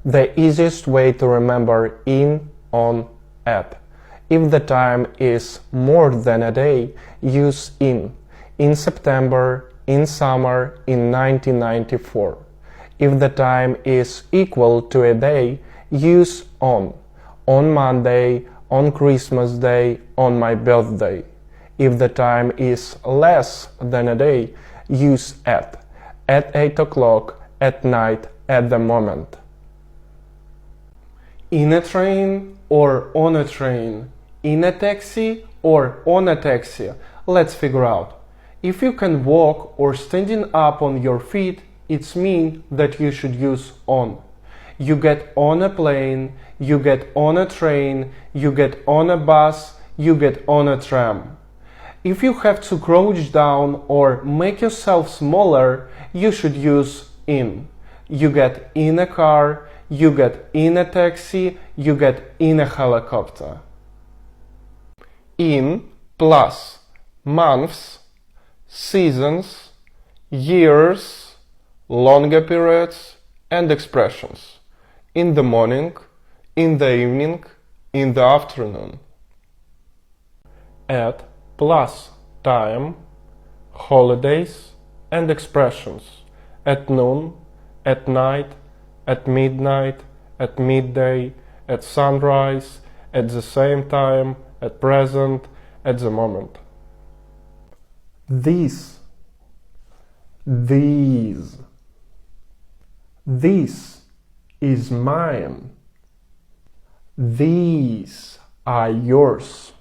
The easiest way to remember in, on, at. If the time is more than a day, use in. In September, in summer, in 1994. If the time is equal to a day, use on. On Monday, on Christmas Day, on my birthday. If the time is less than a day, use at 8 o'clock, at night, at the moment. In a train or on a train, in a taxi or on a taxi. Let's figure out. If you can walk or standing up on your feet, it means that you should use on. You get on a plane, you get on a train, you get on a bus, you get on a tram. If you have to crouch down or make yourself smaller, you should use in. You get in a car, you get in a taxi, you get in a helicopter. In plus months, seasons, years, longer periods, and expressions. In the morning, in the evening, in the afternoon. At plus time, holidays, and expressions. At noon, at night, at midnight, at midday, at sunrise, at the same time, at present, at the moment. This, these, this is mine. These are yours.